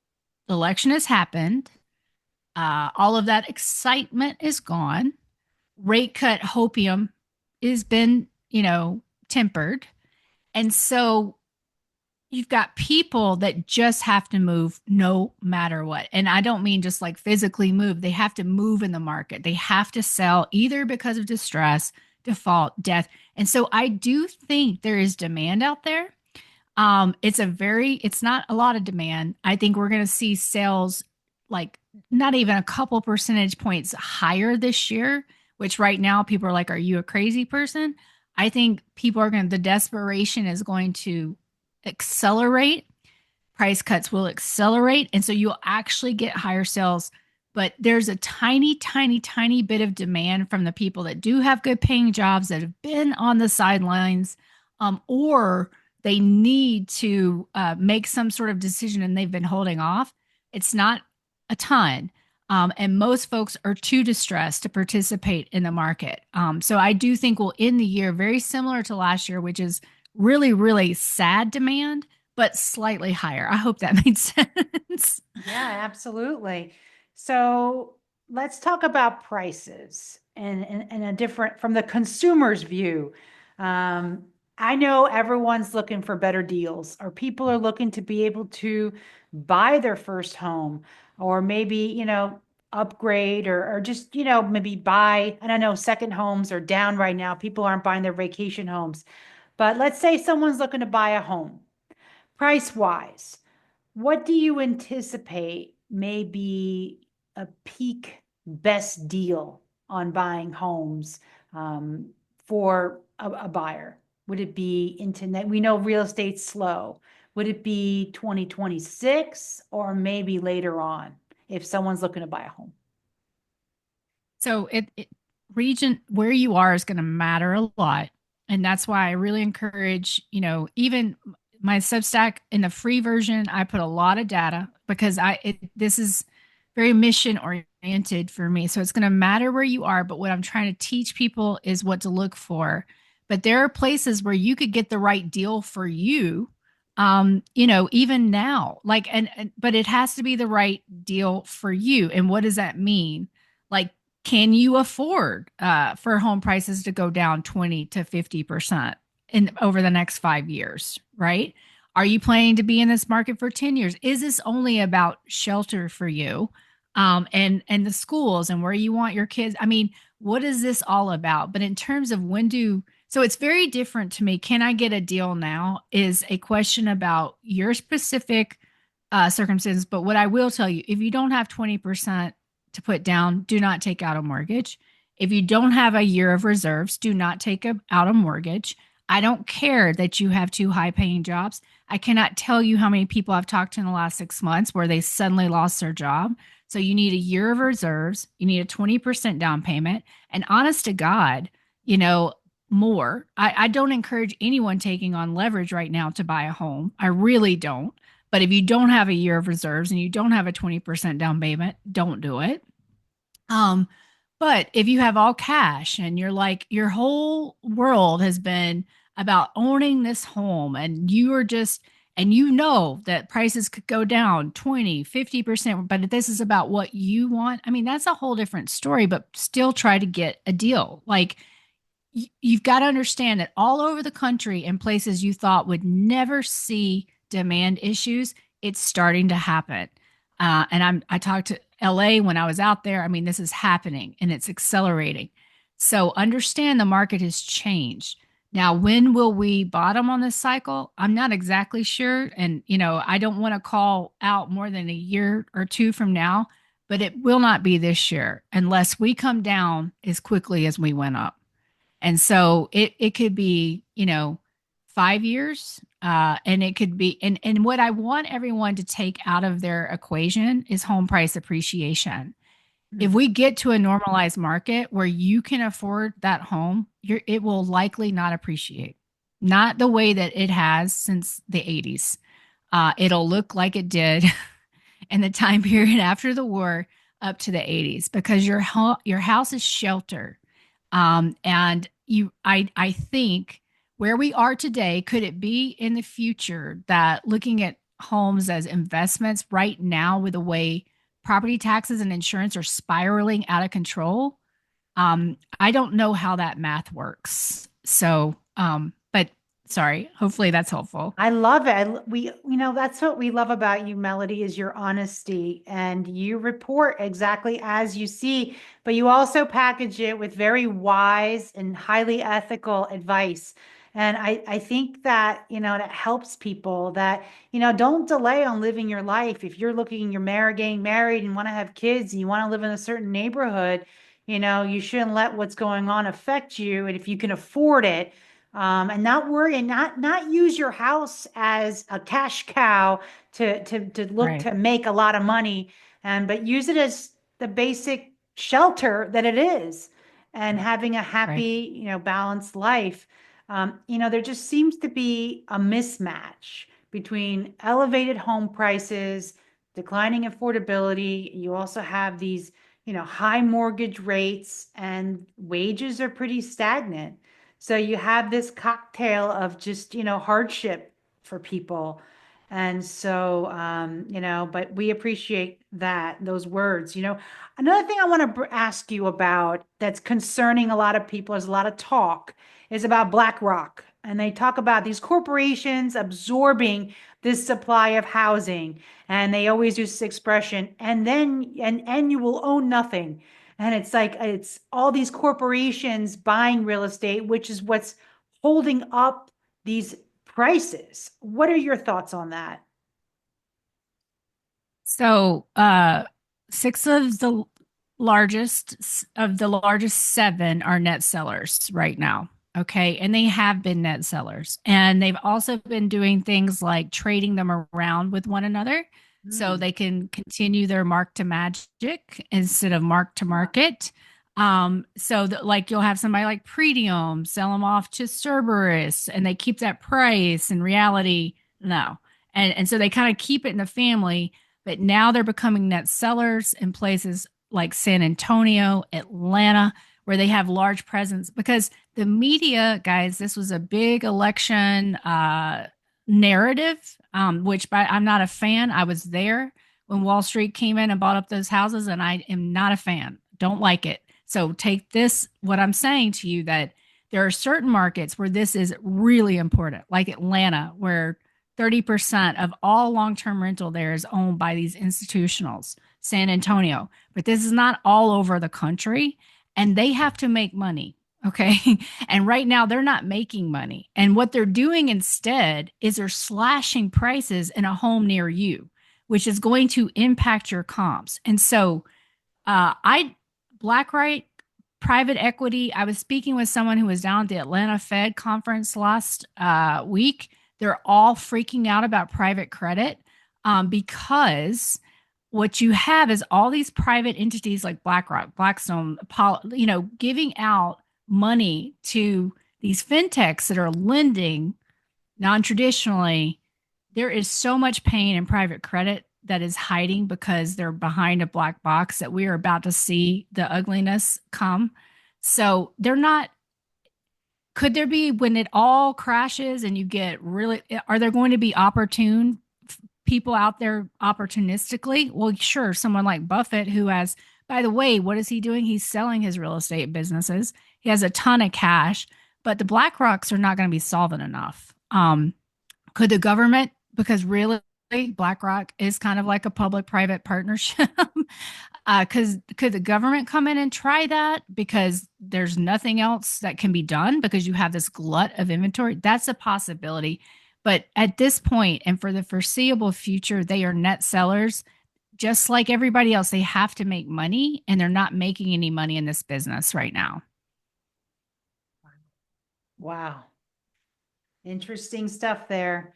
the election has happened. All of that excitement is gone. Rate cut hopium has been, tempered. And so you've got people that just have to move no matter what. And I don't mean just like physically move, they have to move in the market. They have to sell either because of distress, default, death. And so I do think there is demand out there. It's not a lot of demand. I think we're going to see sales like not even a couple percentage points higher this year, which right now people are like, are you a crazy person? I think the desperation is going to accelerate. Price cuts will accelerate. And so you'll actually get higher sales. But there's a tiny, tiny, tiny bit of demand from the people that do have good paying jobs that have been on the sidelines, or they need to make some sort of decision and they've been holding off. It's not a ton. And most folks are too distressed to participate in the market. So I do think we'll end the year very similar to last year, which is really, really sad demand, but slightly higher. I hope that made sense. Yeah, absolutely. So let's talk about prices and a different from the consumer's view. Um, I know everyone's looking for better deals, or people are looking to be able to buy their first home, or maybe, upgrade or just, maybe buy. And I know second homes are down right now. People aren't buying their vacation homes. But let's say someone's looking to buy a home. Price wise, what do you anticipate may be a peak best deal on buying homes for a buyer? Would it be internet? We know real estate's slow. Would it be 2026 or maybe later on if someone's looking to buy a home? So region where you are is going to matter a lot. And that's why I really encourage, even my Substack in the free version, I put a lot of data because this is very mission oriented for me. So it's going to matter where you are, but what I'm trying to teach people is what to look for. But there are places where you could get the right deal for you. Even now, like, but it has to be the right deal for you. And what does that mean? Like, can you afford for home prices to go down 20 to 50%? in over the next 5 years, right? Are you planning to be in this market for 10 years? Is this only about shelter for you? And the schools and where you want your kids. I mean, what is this all about? But in terms of so it's very different to me. Can I get a deal now? Is a question about your specific circumstances. But what I will tell you, if you don't have 20% to put down, do not take out a mortgage. If you don't have a year of reserves, do not take out a mortgage. I don't care that you have two high paying jobs. I cannot tell you how many people I've talked to in the last 6 months where they suddenly lost their job. So you need a year of reserves, you need a 20% down payment, and honest to God, you know, more. I don't encourage anyone taking on leverage right now to buy a home. I really don't. But if you don't have a year of reserves and you don't have a 20% down payment, don't do it. Um, but if you have all cash and you're like, your whole world has been about owning this home and you are just, and you know that prices could go down 20, 50%, but if this is about what you want, I mean, that's a whole different story, but still try to get a deal. Like, you've got to understand that all over the country in places you thought would never see demand issues, it's starting to happen. I talked to LA when I was out there. I mean, this is happening and it's accelerating. So understand the market has changed. Now, when will we bottom on this cycle? I'm not exactly sure. And, I don't want to call out more than a year or two from now, but it will not be this year unless we come down as quickly as we went up. And so it could be, 5 years. And it could be, and what I want everyone to take out of their equation is home price appreciation. If Mhm. we get to a normalized market where you can afford that home, it will likely not appreciate, not the way that it has since the 80s. It'll look like it did in the time period after the war up to the 80s because your house is shelter. And I think where we are today, could it be in the future that looking at homes as investments right now with the way property taxes and insurance are spiraling out of control? I don't know how that math works. So, but sorry, hopefully that's helpful. I love it. That's what we love about you, Melody, is your honesty and you report exactly as you see, but you also package it with very wise and highly ethical advice. And I think that, that helps people that, don't delay on living your life. If you're looking, you're married, getting married and want to have kids and you want to live in a certain neighborhood, you shouldn't let what's going on affect you. And if you can afford it, and not worry and not use your house as a cash cow to look Right, to make a lot of money, and but use it as the basic shelter that it is, and having a right. happy, balanced life. There just seems to be a mismatch between elevated home prices, declining affordability. You also have these, high mortgage rates, and wages are pretty stagnant. So you have this cocktail of just, hardship for people. And so, but we appreciate those words. Another thing I want to ask you about that's concerning a lot of people, there's a lot of talk, is about BlackRock. And they talk about these corporations absorbing this supply of housing. And they always use this expression, and you will own nothing. And it's like it's all these corporations buying real estate, which is what's holding up these prices. What are your thoughts on that? So, six of the largest seven are net sellers right now. Okay. And they have been net sellers. And they've also been doing things like trading them around with one another so Hmm. they can continue their mark to magic instead of mark to market. So that like you'll have somebody like Pretium sell them off to Cerberus and they keep that price. In reality, no. And so they kind of keep it in the family, but now they're becoming net sellers in places like San Antonio, Atlanta, where they have large presence because the media, guys, this was a big election narrative, I'm not a fan. I was there when Wall Street came in and bought up those houses, and I am not a fan. Don't like it. So take this, what I'm saying to you, that There are certain markets where this is really important, like Atlanta, where 30% of all long-term rental there is owned by these institutionals, San Antonio. But this is not all over the country, and they have to make money. Okay. And right now they're not making money. And what they're doing instead is they're slashing prices in a home near you, which is going to impact your comps. And so I BlackRock private equity. I was speaking with someone who was down at the Atlanta Fed conference last week. They're all freaking out about private credit because what you have is all these private entities like BlackRock, Blackstone, Apollo, giving out money to these fintechs that are lending non-traditionally. There is so much pain in private credit that is hiding because they're behind a black box that we are about to see the ugliness come. So they're not, could there be when it all crashes and you get really, are there going to be opportune people out there opportunistically? Well, sure, someone like Buffett, who has, by the way, what is he doing? He's selling his real estate businesses. He has a ton of cash, but the BlackRocks are not going to be solvent enough. Could the government, because really BlackRock is kind of like a public-private partnership, because could the government come in and try that because there's nothing else that can be done because you have this glut of inventory? That's a possibility. But at this point and for the foreseeable future, they are net sellers. Just like everybody else, they have to make money and they're not making any money in this business right now. Wow. Interesting stuff there.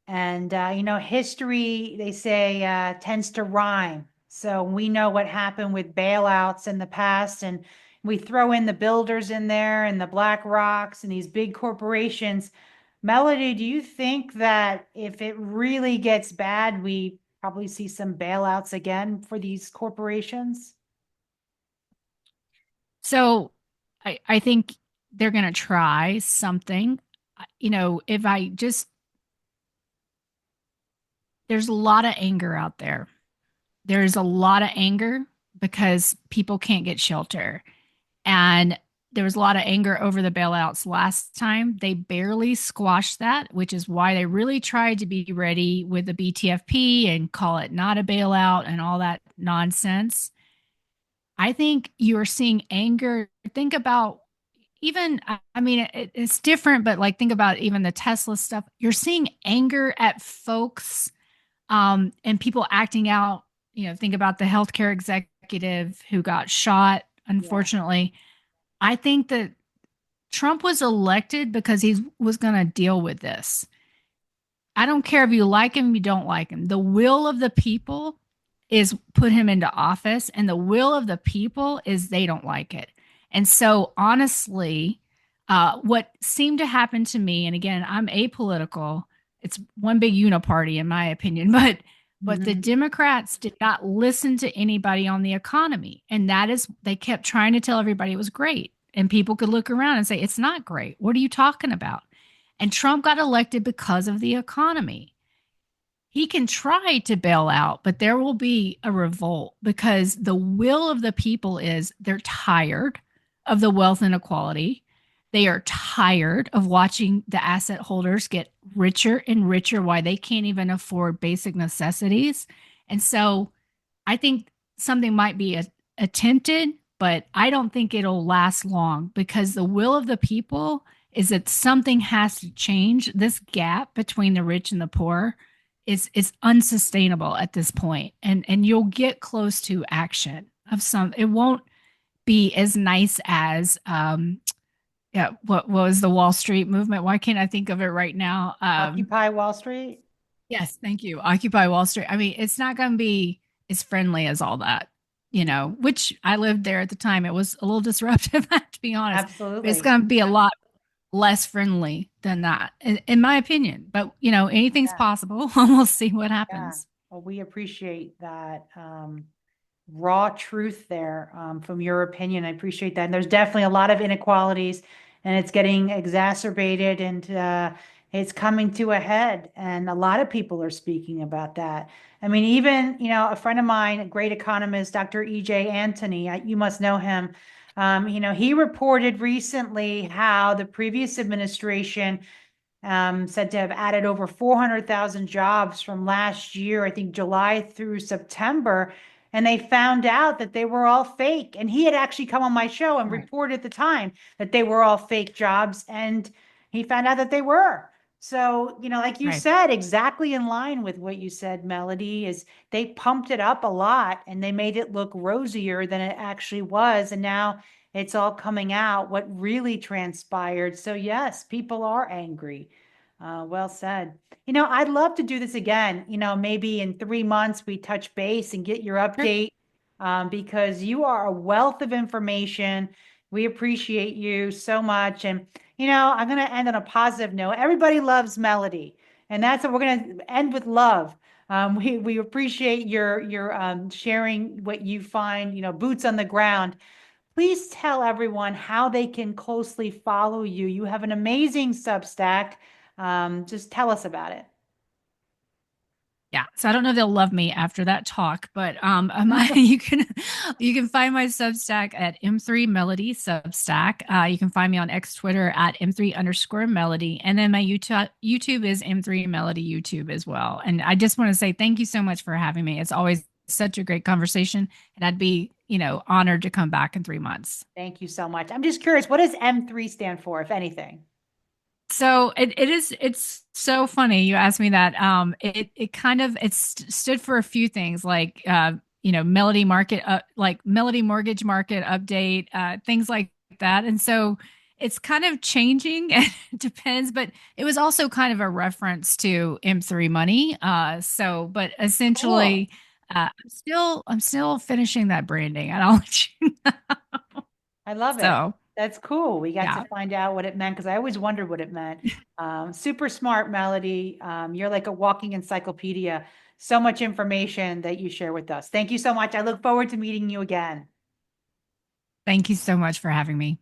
And, history, they say, tends to rhyme. So we know what happened with bailouts in the past, and we throw in the builders in there and the Black Rocks and these big corporations. Melody, do you think that if it really gets bad, we probably see some bailouts again for these corporations? So I think they're going to try something. If I just, there's a lot of anger out there. There's a lot of anger because people can't get shelter. And there was a lot of anger over the bailouts last time. They barely squashed that, which is why they really tried to be ready with the BTFP and call it not a bailout and all that nonsense. I think you are seeing anger. Think about even, I mean, it's different, but like think about even the Tesla stuff. You're seeing anger at folks and people acting out. Think about the healthcare executive who got shot, Yeah. unfortunately. I think that Trump was elected because he was going to deal with this. I don't care if you like him, you don't like him. The will of the people is put him into office, and the will of the people is they don't like it. And so, honestly, what seemed to happen to me, and again, I'm apolitical. It's one big uniparty, in my opinion, but the Mhm. Democrats did not listen to anybody on the economy, and that is they kept trying to tell everybody it was great, and people could look around and say it's not great. What are you talking about? And Trump got elected because of the economy. He can try to bail out, but there will be a revolt because the will of the people is they're tired of the wealth inequality. They are tired of watching the asset holders get richer and richer while they can't even afford basic necessities. And so I think something might be attempted, but I don't think it'll last long because the will of the people is that something has to change. This gap between the rich and the poor is unsustainable at this point, and you'll get close to action of some. It won't be as nice as yeah. What was the Wall Street movement? Why can't I think of it right now? Occupy Wall Street? Yes, thank you. Occupy Wall Street. I mean, it's not going to be as friendly as all that, which I lived there at the time. It was a little disruptive, I have to be honest, but it's Absolutely. going to be a lot less friendly than that, in my opinion. But, anything's Yeah. possible. We'll see what Yeah. happens. Well, we appreciate that raw truth there from your opinion. I appreciate that. And there's definitely a lot of inequalities, and it's getting exacerbated, and it's coming to a head. And a lot of people are speaking about that. I mean, even, a friend of mine, a great economist, Dr. E.J. Anthony, you must know him. He reported recently how the previous administration said to have added over 400,000 jobs from last year, I think July through September. And they found out that they were all fake. And he had actually come on my show and Right. reported at the time that they were all fake jobs. And he found out that they were. So, like you Right. said, exactly in line with what you said, Melody, is they pumped it up a lot and they made it look rosier than it actually was. And now it's all coming out what really transpired. So, yes, people are angry. Well said. I'd love to do this again. Maybe in 3 months we touch base and get your Sure. update because you are a wealth of information. We appreciate you so much. And, I'm going to end on a positive note. Everybody loves Melody, and that's what we're going to end with love. We appreciate your sharing what you find, boots on the ground. Please tell everyone how they can closely follow you. You have an amazing Substack. Just tell us about it. Yeah. So I don't know if they'll love me after that talk, but you can find my Substack at M3 Melody Substack. You can find me on X Twitter at M3_Melody. And then my YouTube is M3 Melody YouTube as well. And I just want to say thank you so much for having me. It's always such a great conversation. And I'd be, honored to come back in 3 months. Thank you so much. I'm just curious, what does M3 stand for, if anything? So it's so funny you asked me that. It kind of stood for a few things like Melody market like Melody mortgage market update, things like that. And so it's kind of changing. It depends, but it was also kind of a reference to M3 money. But Cool. essentially I'm still finishing that branding. And I'll let you know. I love it. So That's cool. We got to yeah. find out what it meant because I always wondered what it meant. Super smart, Melody. You're like a walking encyclopedia. So much information that you share with us. Thank you so much. I look forward to meeting you again. Thank you so much for having me.